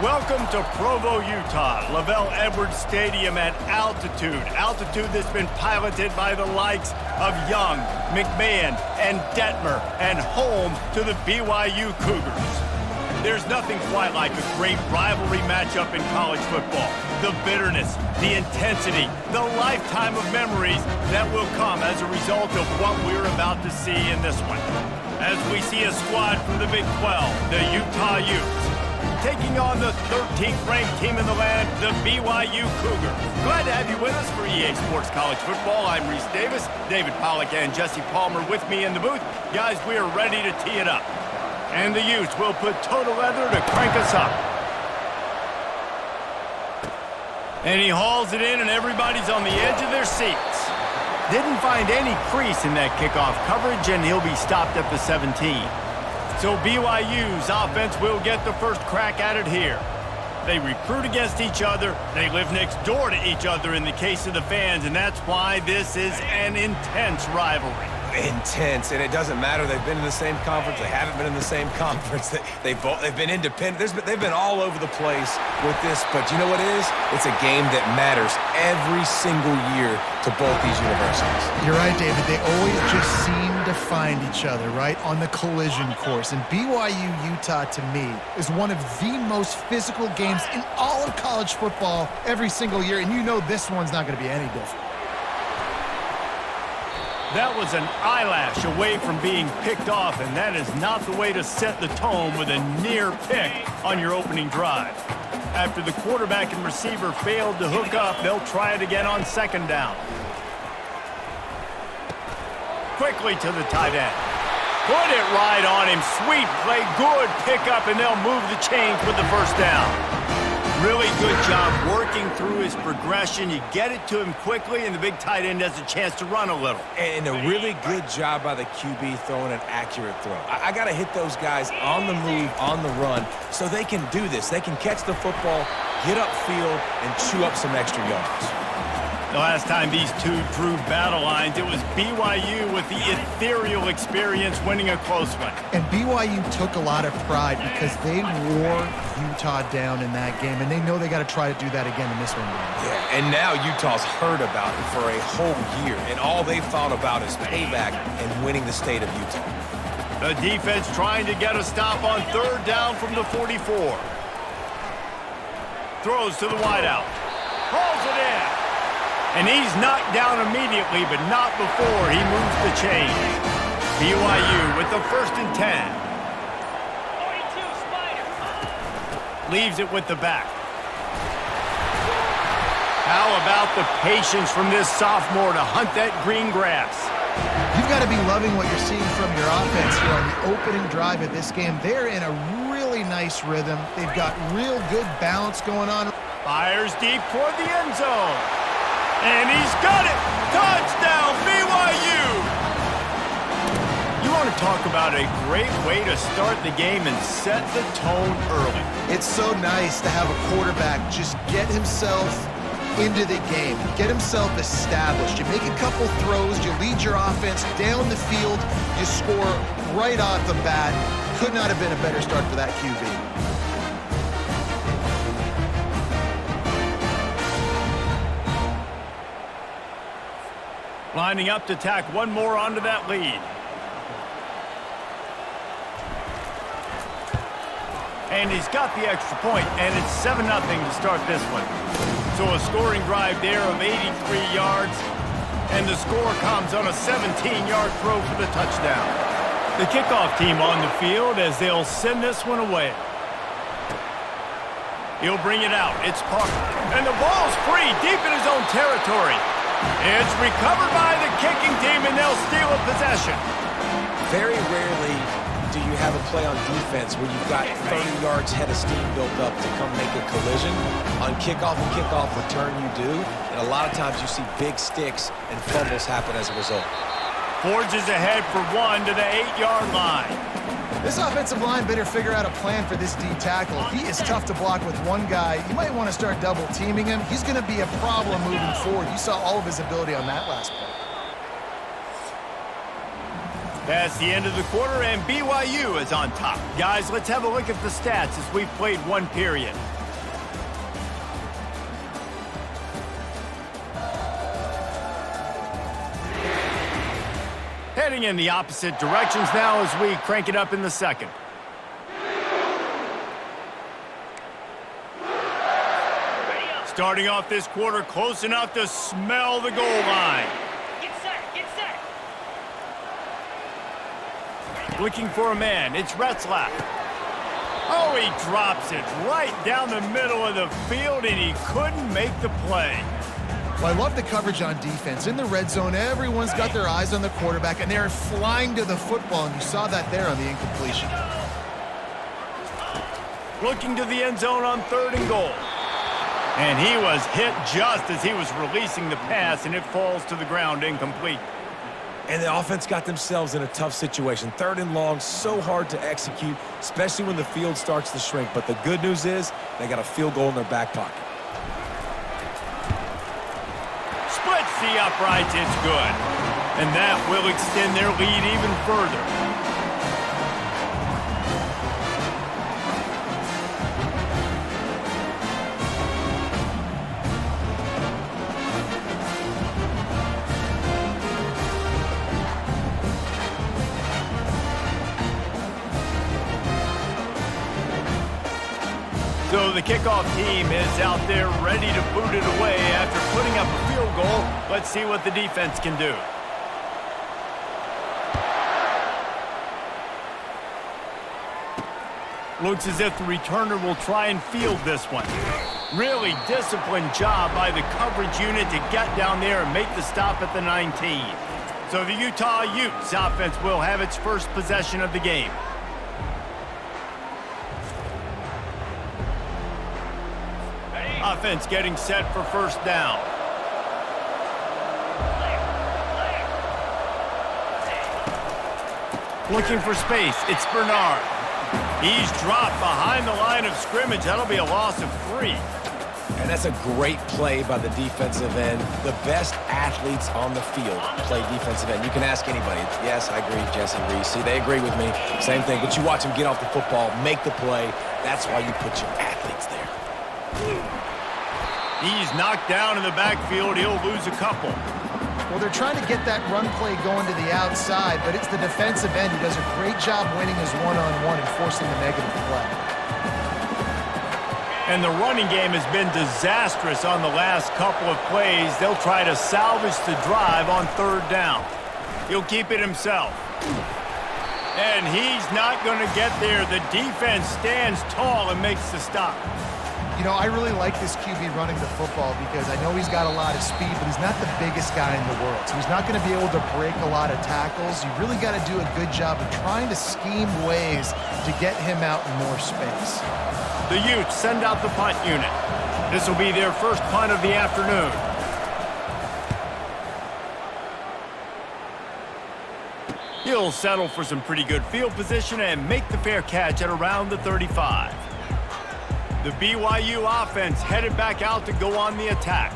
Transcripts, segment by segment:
Welcome to Provo, Utah, Lavelle Edwards Stadium at altitude. Altitude that's been piloted by the likes of Young, McMahon, and Detmer, and home to the BYU Cougars. There's nothing quite like a great rivalry matchup in college football. The bitterness, the intensity, the lifetime of memories that will come as a result of what we're about to see in this one. As we see a squad from the Big 12, the Utah Utes, taking on the 13th ranked team in the land, the BYU Cougars. Glad to have you with us for EA Sports College Football. I'm Reese Davis, David Pollack and Jesse Palmer with me in the booth. Guys, we are ready to tee it up. And the Utes will put total leather to crank us up. And he hauls it in and everybody's on the edge of their seats. Didn't find any crease in that kickoff coverage and he'll be stopped at the 17. So BYU's offense will get the first crack at it here. They recruit against each other. They live next door to each other in the case of the fans, and that's why this is an intense rivalry. Intense, and it doesn't matter. They've been in the same conference. They haven't been in the same conference. They've been independent. They've been all over the place with this, but you know what it is? It's a game that matters every single year to both these universities. You're right, David. They always just seem to find each other, right, on the collision course. And BYU Utah, to me, is one of the most physical games in all of college football every single year, and you know this one's not going to be any different. That was an eyelash away from being picked off, and that is not the way to set the tone with a near pick on your opening drive. After the quarterback and receiver failed to hook up, they'll try it again on second down. Quickly to the tight end. Put it right on him. Sweet play, good pickup, and they'll move the chains with the first down. Really good job working through his progression. You get it to him quickly, and the big tight end has a chance to run a little. And a really good job by the QB throwing an accurate throw. I got to hit those guys on the move, on the run, so they can do this. They can catch the football, get upfield, and chew up some extra yards. The last time these two drew battle lines, it was BYU with the ethereal experience winning a close one. And BYU took a lot of pride because they wore Utah down in that game, and they know they got to try to do that again in this one. Yeah, and now Utah's heard about it for a whole year, and all they've thought about is payback and winning the state of Utah. The defense trying to get a stop on third down from the 44. Throws to the wideout. Hauls it in. And he's knocked down immediately, but not before he moves the chains. BYU with the 1st and 10. 42 Spider. Leaves it with the back. How about the patience from this sophomore to hunt that green grass? You've got to be loving what you're seeing from your offense here on the opening drive of this game. They're in a really nice rhythm. They've got real good balance going on. Fires deep toward the end zone. And he's got it! Touchdown, BYU! You want to talk about a great way to start the game and set the tone early. It's so nice to have a quarterback just get himself into the game, get himself established. You make a couple throws, you lead your offense down the field, you score right off the bat. Could not have been a better start for that QB. Lining up to tack one more onto that lead. And he's got the extra point, and it's 7-0 to start this one. So a scoring drive there of 83 yards, and the score comes on a 17-yard throw for the touchdown. The kickoff team on the field as they'll send this one away. He'll bring it out. It's Parker. And the ball's free deep in his own territory. It's recovered by the kicking team, and they'll steal a possession. Very rarely do you have a play on defense where you've got 30 yards head of steam built up to come make a collision. On kickoff and kickoff return you do, and a lot of times you see big sticks and fumbles happen as a result. Forges ahead for one to the 8-yard line. This offensive line better figure out a plan for this D tackle. He is tough to block with one guy. You might want to start double teaming him. He's going to be a problem moving forward. You saw all of his ability on that last play. That's the end of the quarter, and BYU is on top. Guys, let's have a look at the stats as we've played one period. Heading in the opposite directions now as we crank it up in the second. Starting off this quarter close enough to smell the goal line. Get set, get set. Looking for a man, it's Retzlaff. Oh, he drops it right down the middle of the field, and he couldn't make the play. Well, I love the coverage on defense. In the red zone, everyone's got their eyes on the quarterback, and they're flying to the football, and you saw that there on the incompletion. Looking to the end zone on 3rd and goal. And he was hit just as he was releasing the pass, and it falls to the ground incomplete. And the offense got themselves in a tough situation. 3rd and long, so hard to execute, especially when the field starts to shrink. But the good news is they got a field goal in their back pocket. Splits the uprights, it's good. And that will extend their lead even further. So the kickoff team is out there ready to boot it away after putting up a field goal. Let's see what the defense can do. Looks as if the returner will try and field this one. Really disciplined job by the coverage unit to get down there and make the stop at the 19. So the Utah Utes offense will have its first possession of the game. Offense getting set for first down. Looking for space, it's Bernard. He's dropped behind the line of scrimmage. That'll be a loss of 3. And that's a great play by the defensive end. The best athletes on the field play defensive end. You can ask anybody. Yes, I agree, Jesse Reese. See, they agree with me. Same thing. But you watch them get off the football, make the play. That's why you put your athletes there. He's knocked down in the backfield. He'll lose a couple. Well, they're trying to get that run play going to the outside, but it's the defensive end who does a great job winning his one-on-one and forcing the negative play. And the running game has been disastrous on the last couple of plays. They'll try to salvage the drive on 3rd down. He'll keep it himself. And he's not going to get there. The defense stands tall and makes the stop. You know, I really like this QB running the football because I know he's got a lot of speed, but he's not the biggest guy in the world. So he's not going to be able to break a lot of tackles. You really got to do a good job of trying to scheme ways to get him out in more space. The Utes send out the punt unit. This will be their first punt of the afternoon. He'll settle for some pretty good field position and make the fair catch at around the 35. The BYU offense headed back out to go on the attack.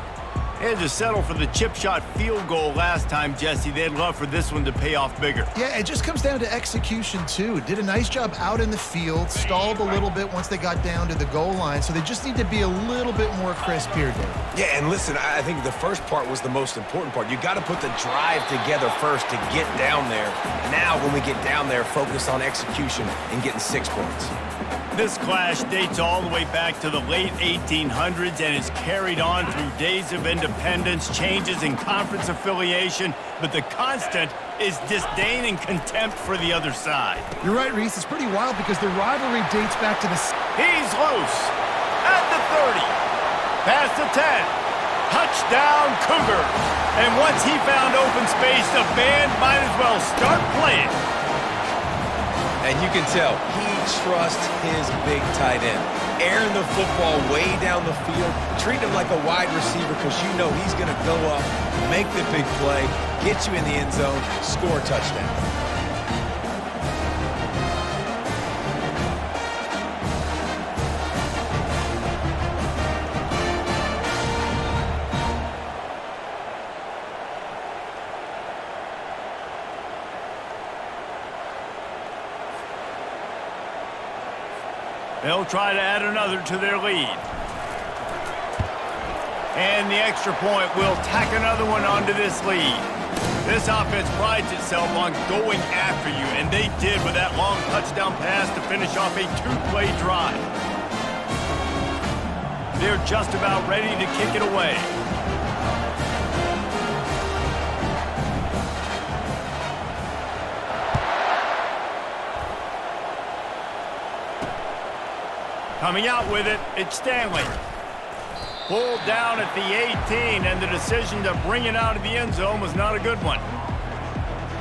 They had to settle for the chip shot field goal last time, Jesse. They'd love for this one to pay off bigger. Yeah, it just comes down to execution, too. Did a nice job out in the field, stalled a little bit once they got down to the goal line, so they just need to be a little bit more crisp here, Dave. Yeah, and listen, I think the first part was the most important part. You got to put the drive together first to get down there. Now, when we get down there, focus on execution and getting 6 points. This clash dates all the way back to the late 1800s and is carried on through days of independence, changes in conference affiliation, but the constant is disdain and contempt for the other side. You're right, Reese. It's pretty wild because the rivalry dates back to the... He's loose at the 30, past the 10, touchdown Cougars. And once he found open space, the band might as well start playing. And you can tell he trusts his big tight end. Airing the football way down the field, treat him like a wide receiver because you know he's going to go up, make the big play, get you in the end zone, score a touchdown. They'll try to add another to their lead. And the extra point will tack another one onto this lead. This offense prides itself on going after you, and they did with that long touchdown pass to finish off a two-play drive. They're just about ready to kick it away. Coming out with it, it's Stanley. Pulled down at the 18, and the decision to bring it out of the end zone was not a good one.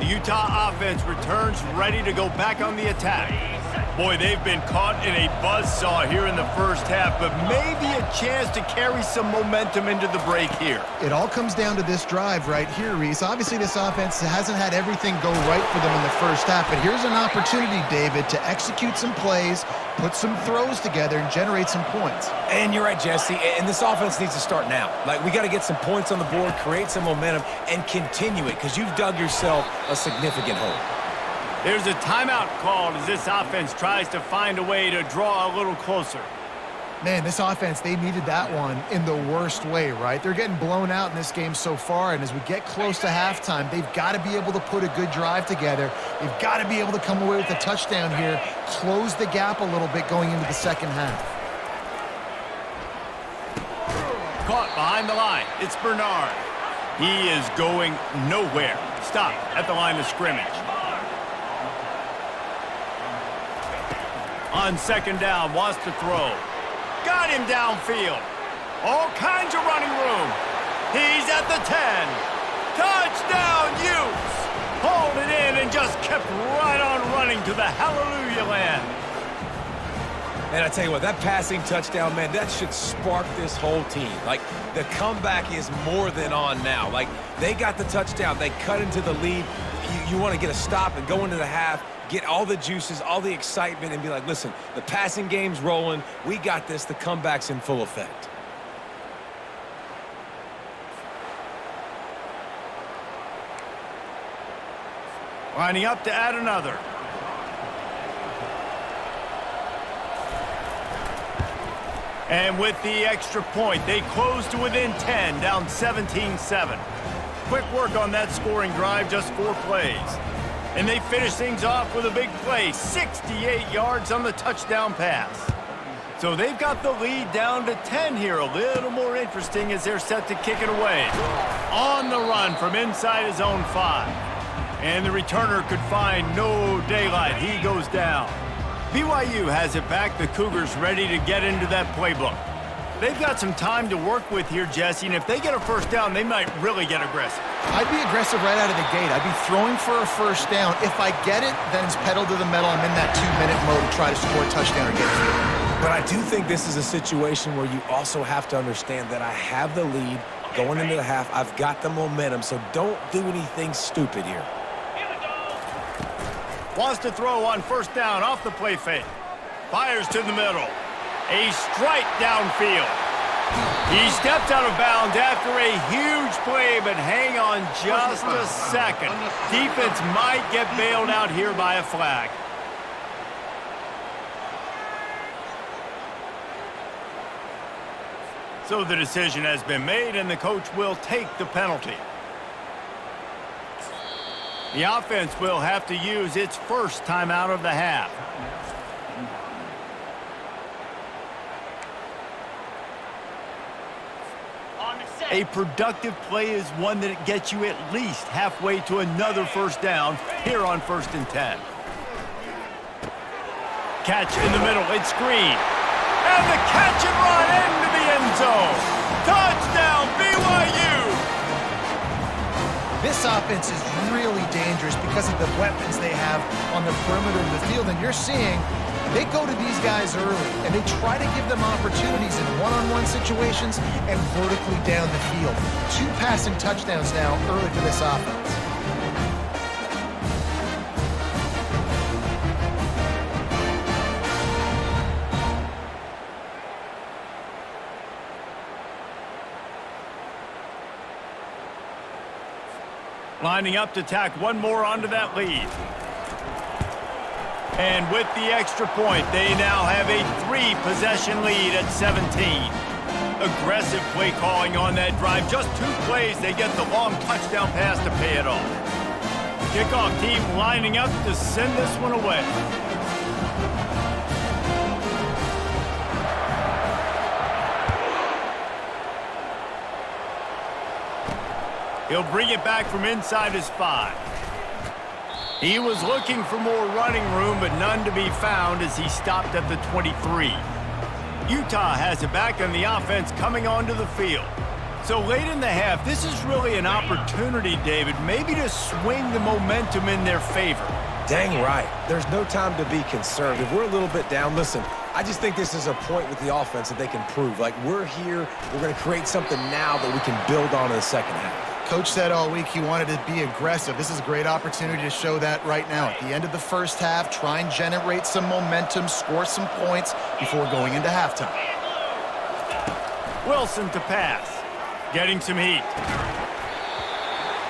The Utah offense returns ready to go back on the attack. Boy, they've been caught in a buzzsaw here in the first half, but maybe a chance to carry some momentum into the break here. It all comes down to this drive right here, Reese. Obviously, this offense hasn't had everything go right for them in the first half, but here's an opportunity, David, to execute some plays, put some throws together, and generate some points. And you're right, Jesse, and this offense needs to start now. Like, we got to get some points on the board, create some momentum, and continue it, because you've dug yourself a significant hole. There's a timeout called as this offense tries to find a way to draw a little closer. Man, this offense, they needed that one in the worst way, right? They're getting blown out in this game so far, and as we get close to halftime, they've got to be able to put a good drive together. They've got to be able to come away with a touchdown here, close the gap a little bit going into the second half. Caught behind the line. It's Bernard. He is going nowhere. Stop at the line of scrimmage. On second down, wants to throw. Got him downfield. All kinds of running room. He's at the 10. Touchdown, Utes. Pulled it in and just kept right on running to the hallelujah land. And I tell you what, that passing touchdown, man, that should spark this whole team. Like, the comeback is more than on now. Like, they got the touchdown. They cut into the lead. You want to get a stop and go into the half, get all the juices, all the excitement, and be like, listen, the passing game's rolling. We got this. The comeback's in full effect. Lining up to add another. And with the extra point, they close to within 10, down 17-7. Quick work on that scoring drive, just 4 plays. And they finish things off with a big play, 68 yards on the touchdown pass. So they've got the lead down to 10 here, a little more interesting as they're set to kick it away. On the run from inside his own 5. And the returner could find no daylight. He goes down. BYU has it back. The Cougars ready to get into that playbook. They've got some time to work with here, Jesse, and if they get a first down, they might really get aggressive. I'd be aggressive right out of the gate. I'd be throwing for a first down. If I get it, then it's pedal to the metal. I'm in that 2-minute mode to try to score a touchdown or get a field. But I do think this is a situation where you also have to understand that I have the lead going into the half. I've got the momentum, so don't do anything stupid here. Wants to throw on first down off the play fake. Fires to the middle. A strike downfield. He steps out of bounds after a huge play, but hang on just a second. Defense might get bailed out here by a flag. So the decision has been made, and the coach will take the penalty. The offense will have to use its first timeout of the half. A productive play is one that gets you at least halfway to another first down here on 1st and 10. Catch in the middle, it's screen. And the catch and run into the end zone. Touchdown, BYU! This offense is really dangerous because of the weapons they have on the perimeter of the field, and you're seeing they go to these guys early, and they try to give them opportunities in one-on-one situations and vertically down the field. 2 passing touchdowns now early for this offense. Lining up to tack one more onto that lead. And with the extra point, they now have a 3-possession lead at 17. Aggressive play calling on that drive. Just 2 plays, they get the long touchdown pass to pay it off. Kickoff team lining up to send this one away. He'll bring it back from inside his 5. He was looking for more running room, but none to be found as he stopped at the 23. Utah has it back on the offense coming onto the field. So late in the half, this is really an opportunity, David, maybe to swing the momentum in their favor. Dang right. There's no time to be conservative. We're a little bit down. Listen, I just think this is a point with the offense that they can prove. Like, we're here, we're going to create something now that we can build on in the second half. Coach said all week he wanted to be aggressive. This is a great opportunity to show that right now. At the end of the first half, try and generate some momentum, score some points before going into halftime. Wilson to pass. Getting some heat.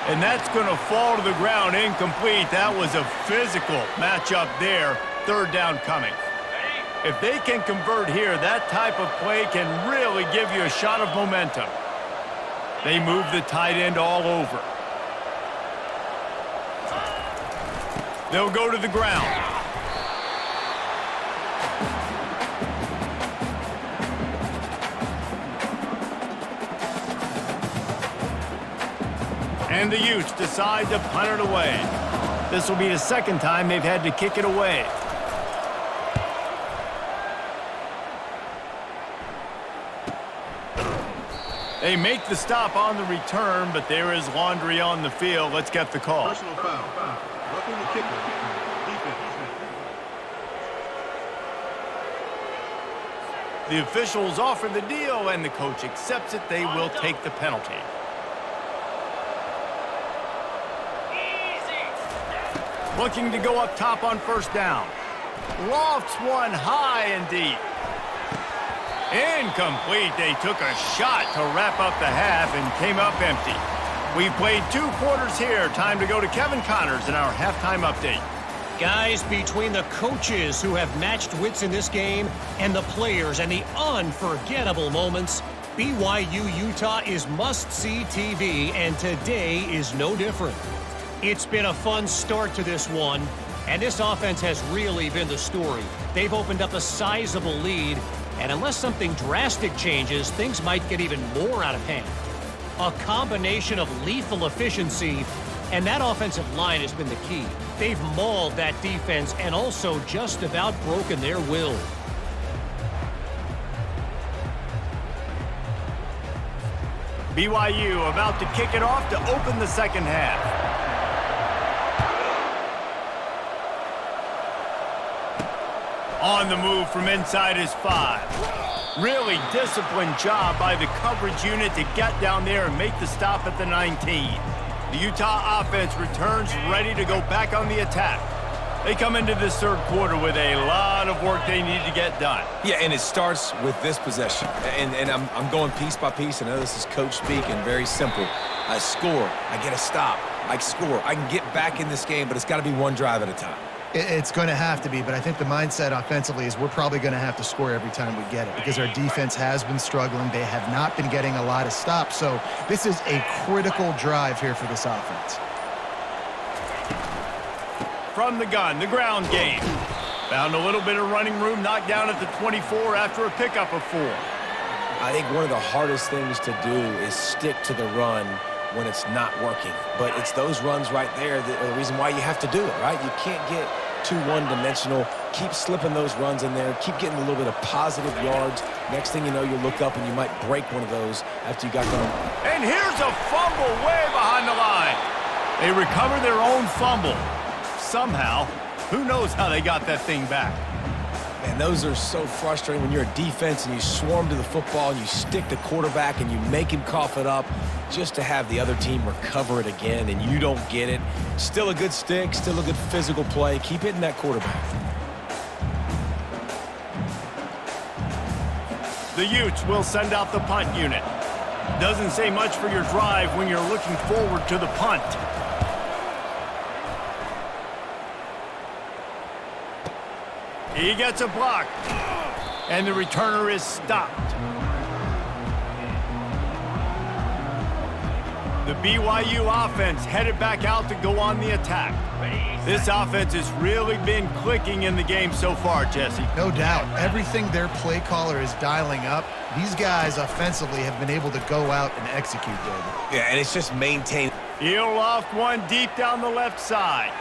And that's going to fall to the ground incomplete. That was a physical matchup there. 3rd down coming. If they can convert here, that type of play can really give you a shot of momentum. They move the tight end all over. They'll go to the ground. And the Utes decide to punt it away. This will be the 2nd time they've had to kick it away. They make the stop on the return, but there is laundry on the field. Let's get the call. Personal foul. Roughing the kicker. Defense. The officials offer the deal, and the coach accepts it. They will take the penalty. Looking to go up top on 1st down. Lofts one high and deep. Incomplete. They took a shot to wrap up the half and came up empty. We've played 2 quarters here. Time to go to Kevin Connors in our halftime update. Guys, between the coaches who have matched wits in this game and the players and the unforgettable moments, BYU Utah is must-see TV, and today is no different. It's been a fun start to this one, and this offense has really been the story. They've opened up a sizable lead, and unless something drastic changes, things might get even more out of hand. A combination of lethal efficiency, and that offensive line has been the key. They've mauled that defense and also just about broken their will. BYU about to kick it off to open the 2nd half. On the move from inside his 5. Really disciplined job by the coverage unit to get down there and make the stop at the 19. The Utah offense returns ready to go back on the attack. They come into this 3rd quarter with a lot of work they need to get done. Yeah, and it starts with this possession. And I'm going piece by piece. I know this is coach speaking, very simple. I score, I get a stop, I score. I can get back in this game, but it's got to be one drive at a time. It's going to have to be, but I think the mindset offensively is we're probably going to have to score every time we get it because our defense has been struggling. They have not been getting a lot of stops, so this is a critical drive here for this offense. From the gun, the ground game. Found a little bit of running room, knocked down at the 24 after a pickup of 4. I think one of the hardest things to do is stick to the run when it's not working. But it's those runs right there that are the reason why you have to do it, right? You can't get too one-dimensional. Keep slipping those runs in there. Keep getting a little bit of positive yards. Next thing you know, you look up and you might break one of those after you got them. And here's a fumble way behind the line. They recover their own fumble. Somehow, who knows how they got that thing back. Man, those are so frustrating when you're a defense and you swarm to the football and you stick the quarterback and you make him cough it up just to have the other team recover it again and you don't get it. Still a good stick, still a good physical play. Keep hitting that quarterback. The Utes will send out the punt unit. Doesn't say much for your drive when you're looking forward to the punt. He gets a block. And the returner is stopped. The BYU offense headed back out to go on the attack. This offense has really been clicking in the game so far, Jesse. No doubt. Everything their play caller is dialing up, these guys offensively have been able to go out and execute, David. Yeah, and it's just maintained. He'll loft one deep down the left side.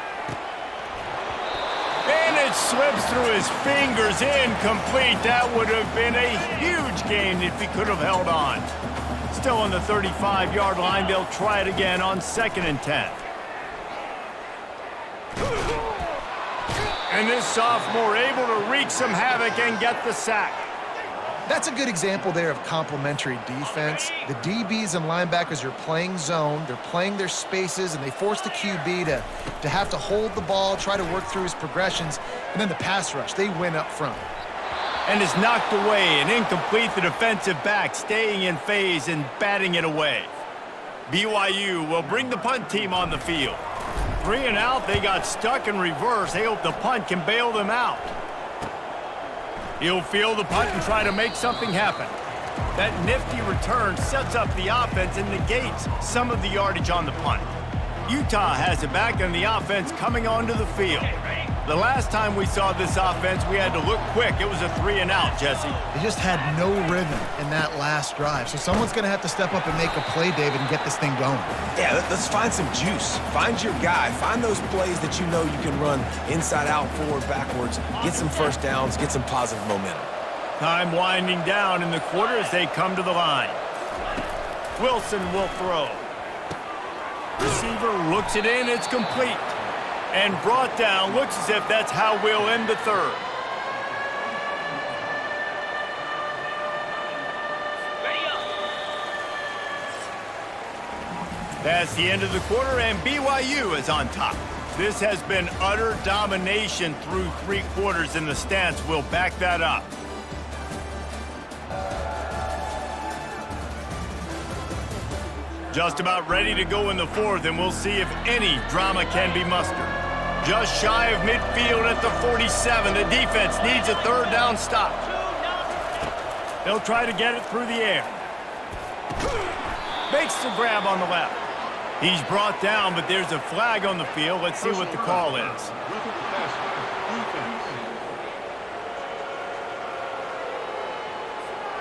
And it slips through his fingers, incomplete. That would have been a huge gain if he could have held on. Still on the 35-yard line, they'll try it again on 2nd and 10. And this sophomore able to wreak some havoc and get the sack. That's a good example there of complementary defense. The DBs and linebackers are playing zone, they're playing their spaces, and they force the QB to have to hold the ball, try to work through his progressions, and then the pass rush, they win up front. And is knocked away and incomplete. The defensive back staying in phase and batting it away. BYU will bring the punt team on the field. 3 and out, they got stuck in reverse. They hope the punt can bail them out. He'll field the punt and try to make something happen. That nifty return sets up the offense and negates some of the yardage on the punt. Utah has it back and the offense coming onto the field. The last time we saw this offense, we had to look quick. It was a 3 and out, Jesse. They just had no rhythm in that last drive. So someone's going to have to step up and make a play, David, and get this thing going. Yeah, let's find some juice. Find your guy. Find those plays that you know you can run inside out, forward, backwards. Get some first downs. Get some positive momentum. Time winding down in the quarter as they come to the line. Wilson will throw. Receiver looks it in. It's complete. And brought down. Looks as if that's how we'll end the third. That's the end of the quarter, and BYU is on top. This has been utter domination through 3 quarters, and the stats will back that up. Just about ready to go in the 4th, and we'll see if any drama can be mustered. Just shy of midfield at the 47. The defense needs a 3rd down stop. They'll try to get it through the air. Makes the grab on the left. He's brought down, but there's a flag on the field. Let's see what the call is.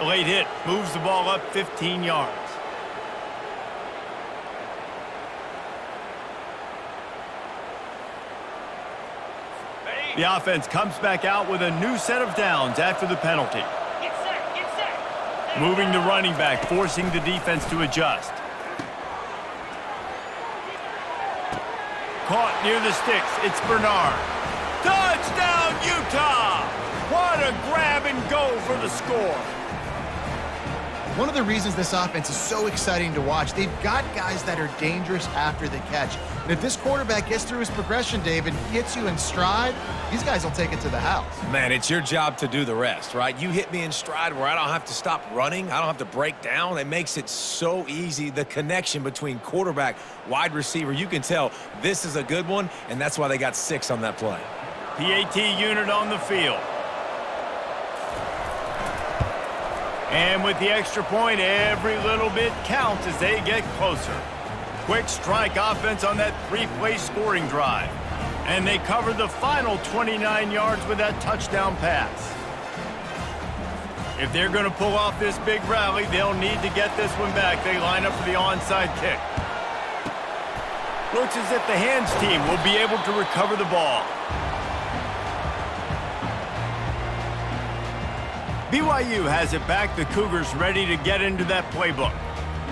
A late hit moves the ball up 15 yards. The offense comes back out with a new set of downs after the penalty. Get set, get set. Moving the running back, forcing the defense to adjust. Caught near the sticks. It's Bernard. Touchdown, Utah! What a grab and go for the score. One of the reasons this offense is so exciting to watch, they've got guys that are dangerous after the catch. And if this quarterback gets through his progression, David, hits you in stride, these guys will take it to the house. Man, it's your job to do the rest, right? You hit me in stride where I don't have to stop running. I don't have to break down. It makes it so easy. The connection between quarterback, wide receiver, you can tell this is a good one, and that's why they got 6 on that play. PAT unit on the field. And with the extra point, every little bit counts as they get closer. Quick strike offense on that 3-play scoring drive. And they cover the final 29 yards with that touchdown pass. If they're going to pull off this big rally, they'll need to get this one back. They line up for the onside kick. Looks as if the hands team will be able to recover the ball. BYU has it back. The Cougars ready to get into that playbook.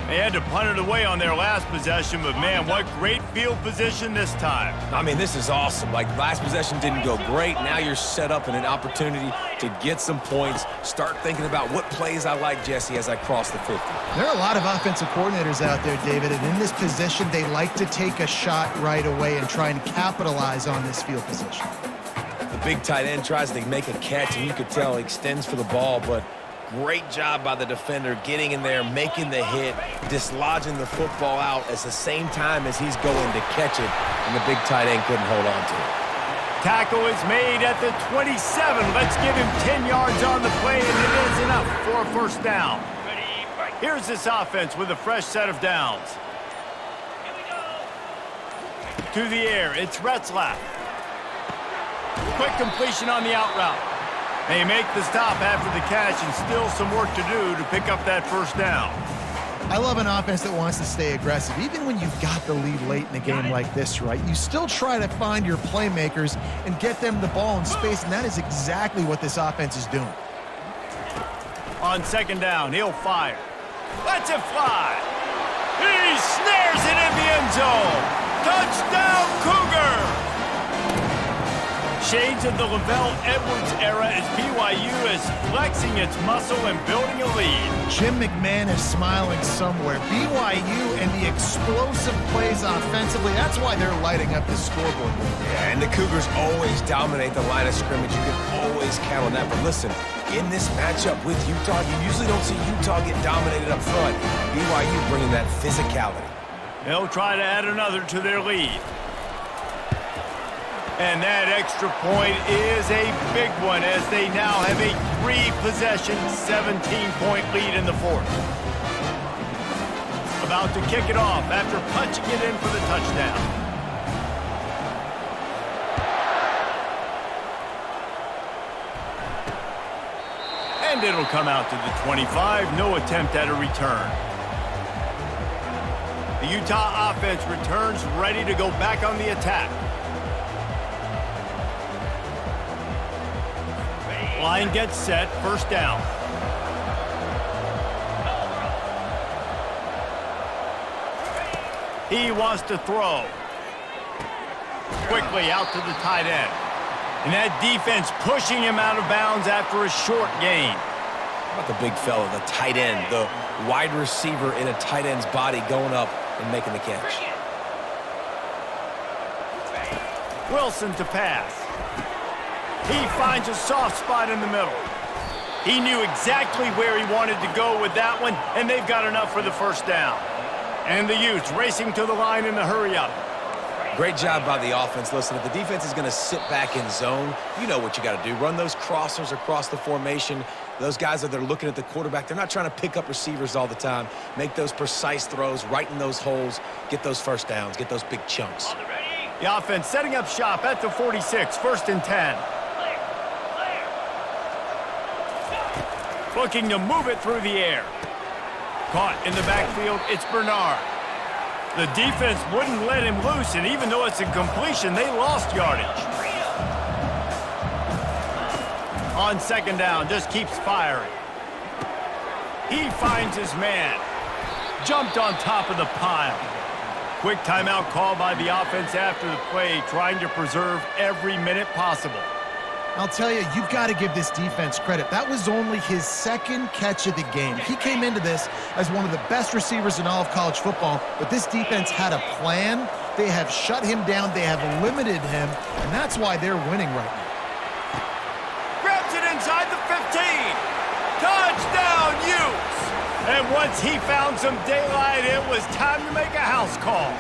They had to punt it away on their last possession, but man, what great field position this time. I mean, this is awesome. Like, last possession didn't go great. Now you're set up in an opportunity to get some points. Start thinking about what plays I like, Jesse, as I cross the 50. There are a lot of offensive coordinators out there, David, and in this position, they like to take a shot right away and try and capitalize on this field position. The big tight end tries to make a catch, and you could tell he extends for the ball, but great job by the defender getting in there, making the hit, dislodging the football out at the same time as he's going to catch it, and the big tight end couldn't hold on to it. Tackle is made at the 27. Let's give him 10 yards on the play, and it is enough for a first down. Ready, fight. Here's this offense with a fresh set of downs. Here we go. To the air, it's Retzlaff. Quick completion on the out route. They make the stop after the catch, and still some work to do to pick up that first down. I love an offense that wants to stay aggressive. Even when you've got the lead late in a game like this, right? You still try to find your playmakers and get them the ball in space, and that is exactly what this offense is doing. On second down, he'll fire. Lets it fly. He snares it in the end zone. Touchdown, Cougar! Shades of the Lavelle Edwards era as BYU is flexing its muscle and building a lead. Jim McMahon is smiling somewhere. BYU and the explosive plays offensively, that's why they're lighting up the scoreboard. Yeah, and the Cougars always dominate the line of scrimmage. You can always count on that. But listen, in this matchup with Utah, you usually don't see Utah get dominated up front. BYU bringing that physicality. They'll try to add another to their lead. And that extra point is a big one as they now have a 3-possession, 17-point lead in the fourth. About to kick it off after punching it in for the touchdown. And it'll come out to the 25. No attempt at a return. The Utah offense returns ready to go back on the attack. Line gets set, first down. He wants to throw. Quickly out to the tight end. And that defense pushing him out of bounds after a short gain. How about the big fella, the tight end, the wide receiver in a tight end's body going up and making the catch. Wilson to pass. He finds a soft spot in the middle. He knew exactly where he wanted to go with that one, and they've got enough for the first down. And the Utes racing to the line in the hurry-up. Great job by the offense. Listen, if the defense is going to sit back in zone, you know what you got to do. Run those crossers across the formation. Those guys that are looking at the quarterback, they're not trying to pick up receivers all the time. Make those precise throws, right in those holes, get those first downs, get those big chunks. The offense setting up shop at the 46, first and 10. Looking to move it through the air. Caught in the backfield, it's Bernard. The defense wouldn't let him loose, and even though it's a completion, they lost yardage. On second down, just keeps firing. He finds his man. Jumped on top of the pile. Quick timeout call by the offense after the play, trying to preserve every minute possible. I'll tell you, you've got to give this defense credit. That was only his second catch of the game. He came into this as one of the best receivers in all of college football, but this defense had a plan. They have shut him down. They have limited him, and that's why they're winning right now. Grabs it inside the 15. Touchdown, Utes! And once he found some daylight, it was time to make a house call.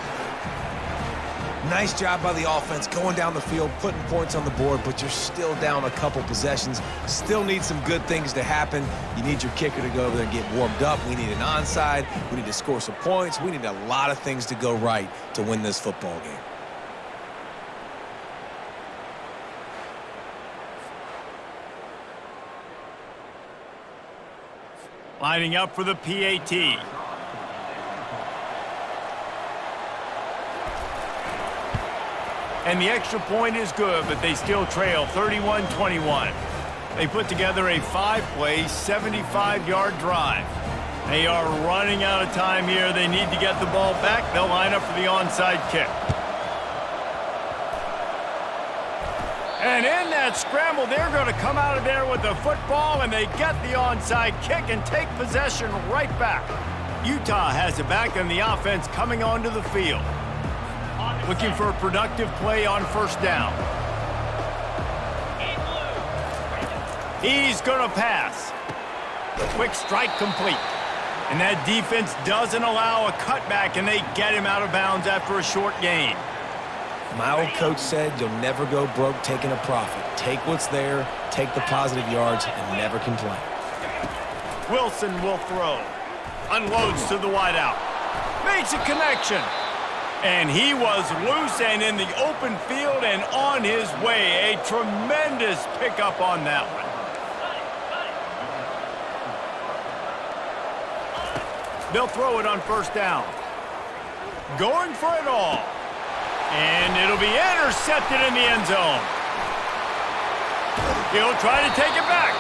Nice job by the offense going down the field, putting points on the board, but you're still down a couple possessions. Still need some good things to happen. You need your kicker to go over there and get warmed up. We need an onside. We need to score some points. We need a lot of things to go right to win this football game. Lining up for the PAT. And the extra point is good, but they still trail 31-21. They put together a 5-play, 75-yard drive. They are running out of time here. They need to get the ball back. They'll line up for the onside kick. And in that scramble, they're going to come out of there with the football, and they get the onside kick and take possession right back. Utah has it back, and the offense coming onto the field. Looking for a productive play on first down. He's going to pass. Quick strike complete. And that defense doesn't allow a cutback, and they get him out of bounds after a short gain. My old coach said you'll never go broke taking a profit. Take what's there, take the positive yards, and never complain. Wilson will throw. Unloads to the wideout. Makes a connection. And he was loose and in the open field and on his way. A tremendous pickup on that one. They'll throw it on first down. Going for it all. And it'll be intercepted in the end zone. He'll try to take it back.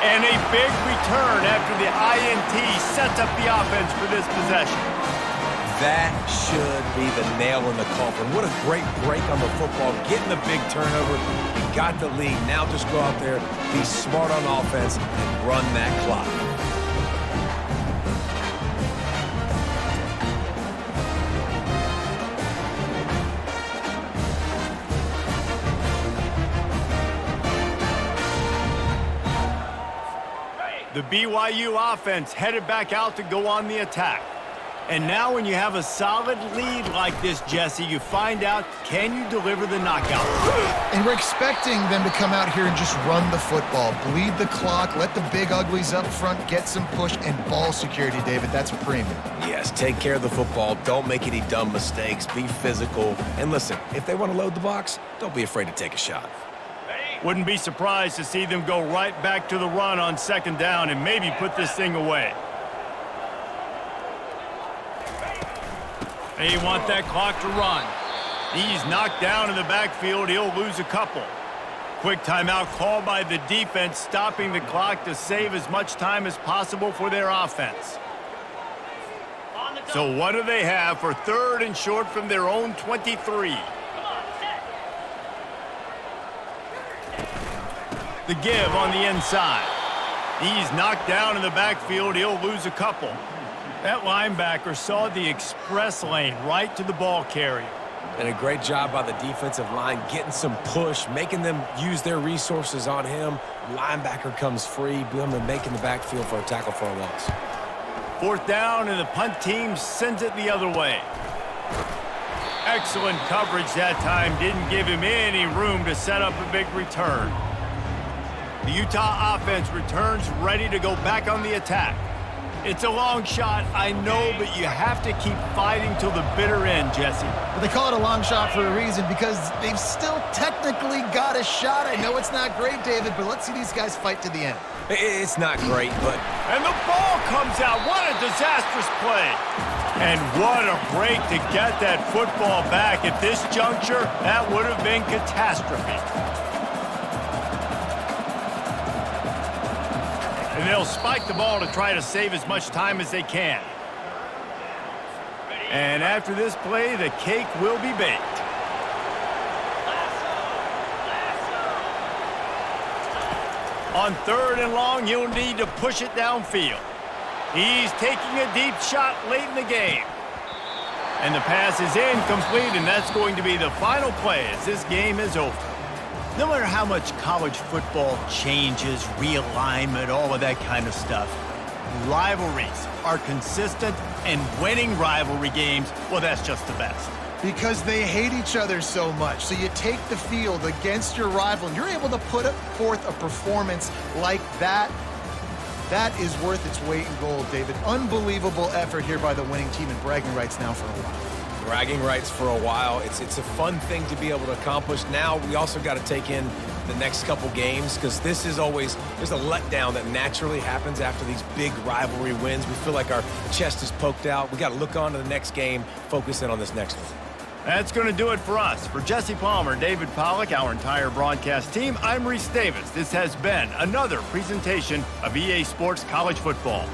And a big return after the INT sets up the offense for this possession. That should be the nail in the coffin. What a great break on the football. Getting the big turnover. You got the lead. Now just go out there, be smart on offense, and run that clock. The BYU offense headed back out to go on the attack. And now when you have a solid lead like this, Jesse, you find out, can you deliver the knockout? And we're expecting them to come out here and just run the football, bleed the clock, let the big uglies up front get some push and ball security, David. That's premium. Yes, take care of the football. Don't make any dumb mistakes. Be physical. And listen, if they want to load the box, don't be afraid to take a shot. Wouldn't be surprised to see them go right back to the run on second down and maybe put this thing away. They want that clock to run. He's knocked down in the backfield. He'll lose a couple. Quick timeout called by the defense, stopping the clock to save as much time as possible for their offense. So what do they have for third and short from their own 23? The give on the inside. He's knocked down in the backfield. He'll lose a couple. That linebacker saw the express lane right to the ball carrier. And a great job by the defensive line, getting some push, making them use their resources on him. Linebacker comes free, making the backfield for a tackle for a loss. Fourth down, and the punt team sends it the other way. Excellent coverage that time. Didn't give him any room to set up a big return. The Utah offense returns ready to go back on the attack. It's a long shot, I know, but you have to keep fighting till the bitter end, Jesse. But they call it a long shot for a reason, because they've still technically got a shot. I know it's not great, David, but let's see these guys fight to the end. It's not great, but... And the ball comes out. What a disastrous play. And what a break to get that football back. At this juncture, that would have been catastrophe. And they'll spike the ball to try to save as much time as they can. And after this play, the cake will be baked. On third and long, he'll need to push it downfield. He's taking a deep shot late in the game. And the pass is incomplete, and that's going to be the final play as this game is over. No matter how much college football changes, realignment, all of that kind of stuff, rivalries are consistent, and winning rivalry games, well, that's just the best. Because they hate each other so much. So you take the field against your rival, and you're able to put forth a performance like that. That is worth its weight in gold, David. Unbelievable effort here by the winning team, and bragging rights now for a while. Bragging rights for a while. It's a fun thing to be able to accomplish. Now we also got to take in the next couple games, because this is always, there's a letdown that naturally happens after these big rivalry wins. We feel like our chest is poked out. We got to look on to the next game, focus in on this next one. That's going to do it for us. For Jesse Palmer, David Pollack, our entire broadcast team, I'm Reese Davis. This has been another presentation of EA Sports College Football.